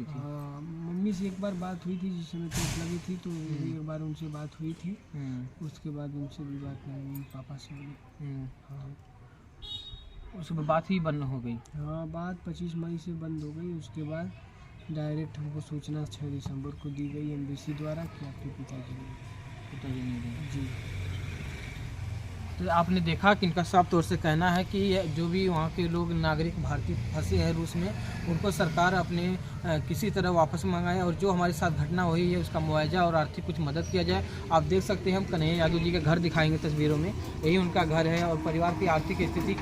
की थी? हाँ, मम्मी से एक बार बात हुई थी जिस समय चोट लगी थी, तो एक बार उनसे बात हुई थी। उसके बाद उनसे भी बात नहीं हुई, पापा से हुई। हाँ उसके बात ही बंद हो गई। हाँ, बात 25 मई से बंद हो गई। उसके बाद डायरेक्ट हमको सूचना 6 दिसंबर को दी गई एमबीसी द्वारा कि आपके पिताजी नहीं गए। जी। तो आपने देखा कि इनका साफ तौर से कहना है कि जो भी वहाँ के लोग नागरिक भारतीय फंसे हैं रूस में, उनको सरकार अपने किसी तरह वापस मंगाए और जो हमारे साथ घटना हुई है उसका मुआवजा और आर्थिक कुछ मदद किया जाए। आप देख सकते हैं, हम कन्हैया यादव जी का घर दिखाएंगे तस्वीरों में, यही उनका घर है और परिवार की आर्थिक स्थिति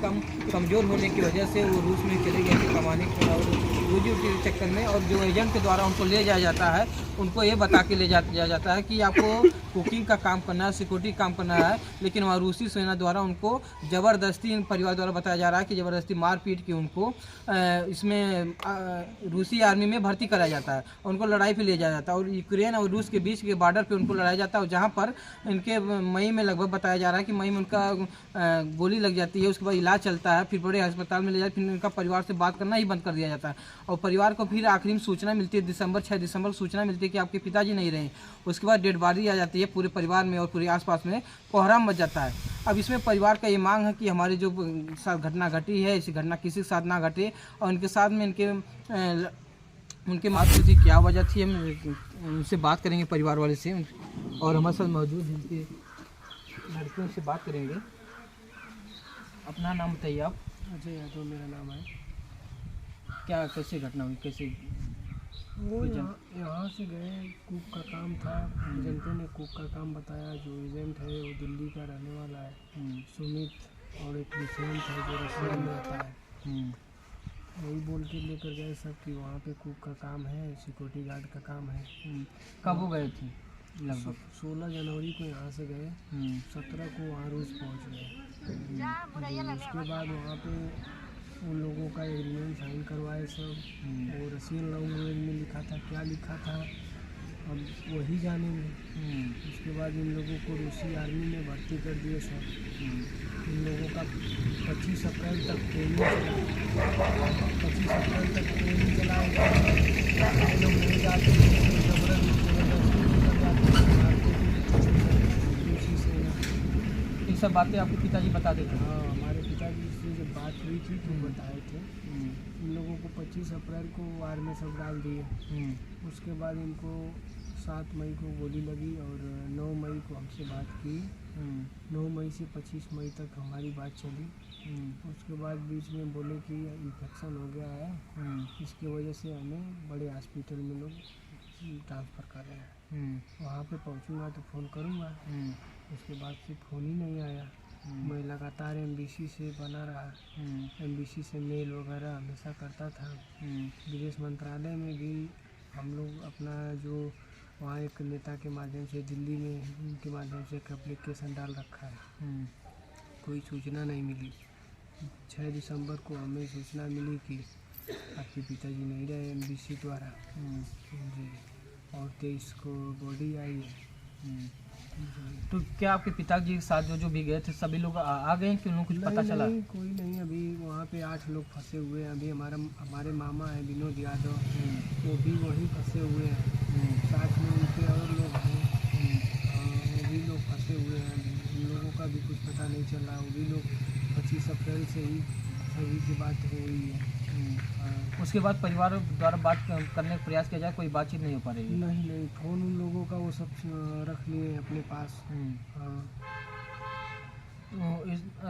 कमज़ोर होने की वजह से वो रूस में चले गए थे कमाने के और रोजी रोटी के चक्कर में। और जो एजेंट के द्वारा उनको ले जाया जाता है, उनको ये बता के ले जाया जाता है कि आपको कुकिंग का काम करना है, सिक्योरिटी काम करना है, लेकिन वहाँ रूसी सेना द्वारा उनको ज़बरदस्ती, इन परिवार द्वारा बताया जा रहा है कि ज़बरदस्ती मारपीट की उनको इसमें रूसी आर्मी में भर्ती कराया जाता है और उनको लड़ाई पे ले जाया जाता है और यूक्रेन और रूस के बीच के बॉर्डर पे उनको लड़ाया जाता है। और जहाँ पर इनके मई में लगभग बताया जा रहा है कि मई में उनका गोली लग जाती है, उसके बाद इलाज चलता है, फिर बड़े अस्पताल में ले जाए, फिर उनका परिवार से बात करना ही बंद कर दिया जाता है। और परिवार को फिर आखिरी में सूचना मिलती है 6 दिसंबर को सूचना मिलती है कि आपके पिताजी नहीं रहे। उसके बाद डेड बॉडी आ जाती है, पूरे परिवार में और पूरे आसपास में कोहराम मच जाता है। अब इसमें परिवार का ये मांग है कि हमारी जो साथ घटना घटी है, ऐसी घटना किसी के साथ ना घटे और इनके साथ में उनके माता जी क्या वजह थी, हम उनसे बात करेंगे परिवार वाले से और हमारे साथ मौजूद इनके लड़कियों से बात करेंगे। अपना नाम बताइए आप। अजय यादव मेरा नाम है। क्या कैसे घटना हुई, कैसे? वो यहाँ से गए, कुक का काम था, एजेंटों ने कुक का काम बताया। जो एजेंट है वो दिल्ली का रहने वाला है, सुमित, और एक विशेंट है जो रशिया में रहता है। वही बोल के लेकर गए सब कि वहाँ पे कुक का काम है, सिक्योरिटी गार्ड का काम है। कब वो गए थे? लगभग 16 जनवरी को यहाँ से गए, 17 को वहाँ रूस पहुँच गए। उसके बाद वहाँ पे उन लोगों का एग्रीमेंट साइन करवाए सब। वो रशियन लैंग्वेज में लिखा था, क्या लिखा था अब वही जानेंगे। उसके बाद इन लोगों को रूसी आर्मी में भर्ती कर दिए सब। इन लोगों का 25 अप्रैल तक ट्रेनिंग चला। 25 अप्रैल तक ट्रेनिंग चला। लोग नहीं जाते रूसी सेना। ये सब बातें आपके पिताजी बता देते हैं? हाँ, हमारे पिताजी से जब बात हुई थी तो बताए थे। इन लोगों को 25 अप्रैल को वार में सब डाल दिए। उसके बाद इनको 7 मई को गोली लगी और 9 मई को हमसे बात की। 9 मई से 25 मई तक हमारी बात चली। उसके बाद बीच में बोले कि इन्फेक्शन हो गया है, इसकी वजह से हमें बड़े हॉस्पिटल में लोग ट्रांसफ़र कर रहे हैं। वहाँ पे पहुँचूँगा तो फ़ोन करूँगा। उसके बाद से फ़ोन ही नहीं आया। मैं लगातार एमबीसी से बना रहा, एमबीसी से मेल वगैरह हमेशा करता था। विदेश मंत्रालय में भी हम लोग अपना जो वहाँ एक नेता के माध्यम से दिल्ली में उनके माध्यम से एक एप्लीकेशन डाल रखा है, कोई सूचना नहीं मिली। 6 दिसंबर को हमें सूचना मिली कि आपके पिताजी नहीं रहे एमबीसी द्वारा जी, और 23 को बॉडी आई है। तो क्या आपके पिताजी के साथ जो भी गए थे सभी लोग आ गए कि उन्हें कुछ पता चला? नहीं, कोई नहीं। अभी वहाँ पे 8 लोग फंसे हुए हैं। अभी हमारे मामा हैं विनोद यादव, वो भी वहीं फंसे हुए हैं। साथ में उनके और लोग हैं, वो भी लोग फंसे हुए हैं। उन लोगों का भी कुछ पता नहीं चल रहा। वो भी लोग 25 अप्रैल से ही सभी की बात हो रही है। उसके बाद परिवार द्वारा बात करने का प्रयास किया जाए, कोई बातचीत नहीं हो पा रही है? नहीं, फ़ोन उन लोगों का वो सब रख लिए अपने पास। तो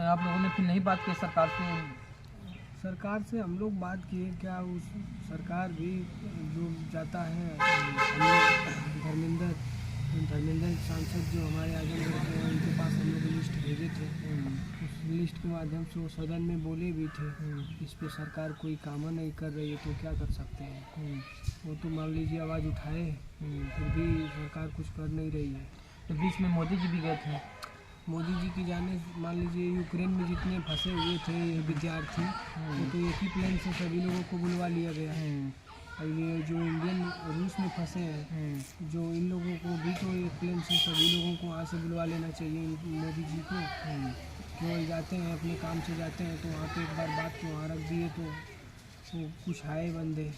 आप लोगों ने फिर नहीं बात की सरकार से? सरकार से हम लोग बात किए, क्या उस सरकार भी जो जाता है, धर्मेंद्र सांसद जो हमारे आजमगढ़ के हैं, उनके पास हम लोग लिस्ट भेजे थे। उस लिस्ट के माध्यम से वो सदन में बोले भी थे इस पे सरकार कोई काम नहीं कर रही है तो क्या कर सकते हैं। वो तो मान लीजिए आवाज़ उठाए, फिर भी सरकार कुछ कर नहीं रही है। तो बीच में मोदी जी भी गए थे? मोदी जी की जाने, मान लीजिए यूक्रेन में जितने फंसे हुए थे विद्यार्थी, वो तो एक ही प्लेन से सभी लोगों को बुलवा लिया गया। और ये जो इंडियन रूस में फंसे हैं, जो इन लोगों को भी तो एक प्लेन से सभी लोगों को वहाँ से बुलवा लेना चाहिए मोदी जी को। केवल जाते हैं अपने काम से जाते हैं, तो वहाँ पे एक बार बात को वहाँ रख दिए तो कुछ आए बंदे।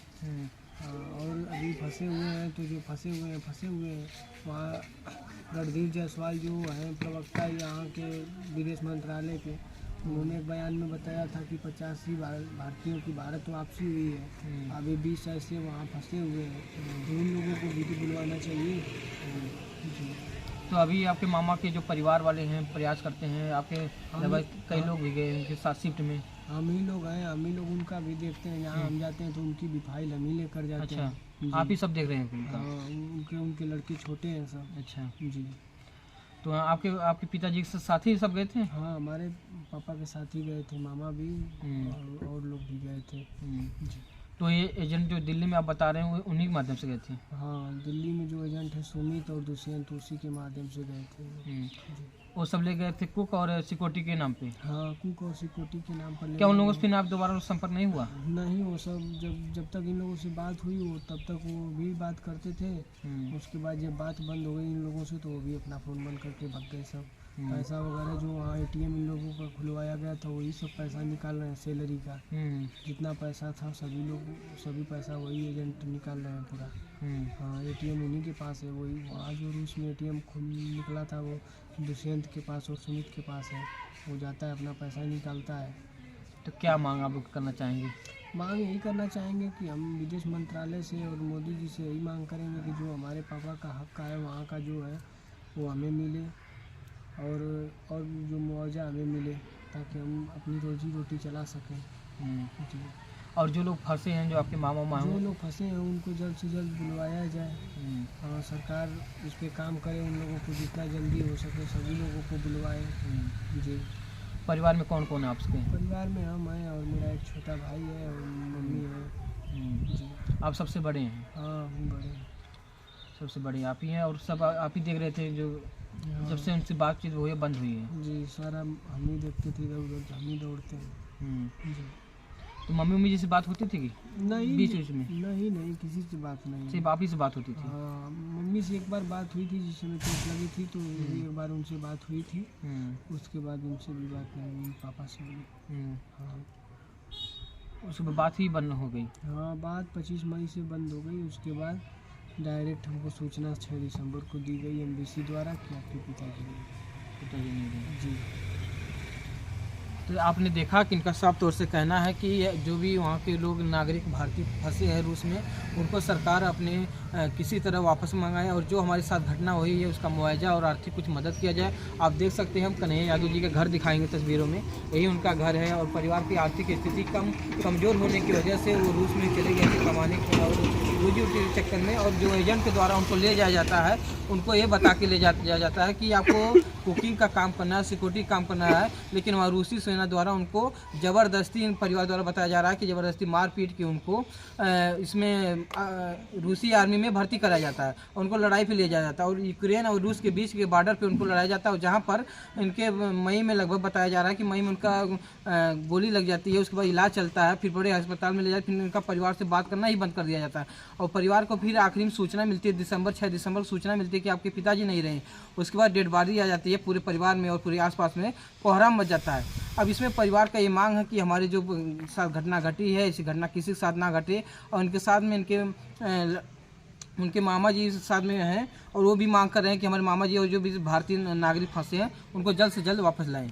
और अभी फंसे हुए हैं, तो जो फंसे हुए हैं वहाँ रणधीर जायसवाल जो हैं प्रवक्ता यहाँ के विदेश मंत्रालय के, उन्होंने एक बयान में बताया था कि 85 भारतीयों की भारत वापसी हुई है। अभी 20 ऐसे वहाँ फंसे हुए हैं, तो उन लोगों को भी तो बुलवाना चाहिए। जी। तो अभी आपके मामा के जो परिवार वाले हैं प्रयास करते हैं, आपके लगभग कई लोग भी गए उनके साथ शिफ्ट में। हम ही लोग हैं, हम ही लोग उनका भी देखते हैं। यहाँ हम जाते हैं तो उनकी भी फाइल हम ही लेकर जाते अच्छा, हैं। जी। आप ही सब देख रहे हैं उनका? हाँ, उनके लड़के छोटे हैं सब। अच्छा, जी। तो आपके पिताजी के साथ ही सब गए थे? हाँ, हमारे पापा के साथ ही गए थे, मामा भी और लोग भी गए थे। जी। तो ये एजेंट जो दिल्ली में आप बता रहे हैं वो उन्हीं के माध्यम से गए थे? हाँ, दिल्ली में जो एजेंट है सुमित और दुष्यंत, उसी के माध्यम से गए थे। जी। वो सब ले गए थे कुक और सिक्योरिटी के नाम पे? हाँ, कुक और सिक्योरिटी के नाम पर। क्या उन लोगों से फिर आप दोबारा संपर्क नहीं हुआ? नहीं, वो सब जब तक इन लोगों से बात हुई वो तब तक वो भी बात करते थे। उसके बाद जब बात बंद हो गई इन लोगों से तो वो भी अपना फ़ोन बंद करके भाग गए सब। पैसा वगैरह जो वहाँ एटीएम इन लोगों का खुलवाया गया था वही सब पैसा निकाल रहे हैं, सैलरी का जितना पैसा था सभी पैसा वही एजेंट निकाल रहे हैं पूरा। हाँ, एटीएम उन्हीं के पास है, वही वहाँ जो रूस में एटीएम निकला था वो दुष्यंत के पास और सुमित के पास है। वो जाता है अपना पैसा निकालता है। तो क्या मांग आप लोग करना चाहेंगे? मांग यही करना चाहेंगे कि हम विदेश मंत्रालय से और मोदी जी से यही मांग करेंगे कि जो हमारे पापा का हक है वहाँ का जो है वो हमें मिले और जो मुआवजा हमें मिले ताकि हम अपनी रोजी रोटी चला सकें। जी। और जो लोग फंसे हैं, जो आपके मामा जो लोग फंसे हैं उनको जल्द से जल्द बुलवाया जाए। हाँ, सरकार इस पर काम करे, उन लोगों को जितना जल्दी हो सके सभी लोगों को बुलवाए। जी। परिवार में कौन कौन है आपके? परिवार में हम हैं और मेरा एक छोटा भाई है और मम्मी है। जी। आप सबसे बड़े हैं? हाँ, हम बड़े हैं। सबसे बड़े आप ही हैं और सब आप ही देख रहे थे जो जब से उनसे बातचीत हुई है बंद हुई है? जी, सारा हम ही देखते थे, इधर उधर हम ही दौड़ते हैं। जी। तो मम्मी जी से बात होती थी कि नहीं, बीच में? नहीं, किसी से बात नहीं। सिर्फ आप ही से बात होती थी? हाँ, मम्मी से एक बार बात हुई थी जिसमें चोट लगी थी तो एक बार उनसे बात हुई थी। उसके बाद उनसे भी बात नहीं हुई, पापा से हुई। हाँ, उसके बाद बात ही बंद हो गई? हाँ, बात 25 मई से बंद हो गई। उसके बाद डायरेक्ट हमको सूचना 6 दिसंबर को दी गई एम्बेसी द्वारा कि आपके पिताजी नहीं गए। जी। तो आपने देखा कि इनका साफ तौर से कहना है कि जो भी वहाँ के लोग नागरिक भारतीय फंसे हैं रूस में उनको सरकार अपने किसी तरह वापस मंगाए और जो हमारे साथ घटना हुई है उसका मुआवजा और आर्थिक कुछ मदद किया जाए। आप देख सकते हैं हम कन्हैया यादव जी का घर दिखाएंगे तस्वीरों में, यही उनका घर है और परिवार की आर्थिक स्थिति कमज़ोर होने की वजह से वो रूस में चले गए थे कमाने के और रोजी रोटी के चक्कर में। और जो एजेंट के द्वारा उनको ले जाया जाता है उनको ये बता के ले जाया जाता है कि आपको कुकिंग का काम करना है, सिक्योरिटी काम करना है, लेकिन वहाँ रूसी सेना द्वारा उनको ज़बरदस्ती परिवार द्वारा बताया जा रहा है कि ज़बरदस्ती मारपीट के उनको इसमें रूसी आर्मी में भर्ती कराया जाता है, उनको लड़ाई पे ले जाया जाता है और यूक्रेन और रूस के बीच के बॉर्डर पे उनको लड़ाया जाता है। और जहाँ पर इनके मई में लगभग बताया जा रहा है कि मई में उनका गोली लग जाती है, उसके बाद इलाज चलता है, फिर बड़े अस्पताल में ले जाते, फिर उनका परिवार से बात करना ही बंद कर दिया जाता है। और परिवार को फिर आखिरी में सूचना मिलती है 6 दिसंबर को सूचना मिलती है कि आपके पिताजी नहीं रहे। उसके बाद डेड बॉडी आ जाती है, पूरे परिवार में और पूरे आसपास में कोहराम मच जाता है। अब इसमें परिवार का ये मांग है कि हमारी जो साथ घटना घटी है ऐसी घटना किसी के साथ ना घटे और इनके साथ में उनके मामा जी साथ में हैं और वो भी मांग कर रहे हैं कि हमारे मामा जी और जो भी भारतीय नागरिक फंसे हैं उनको जल्द से जल्द वापस लाएं।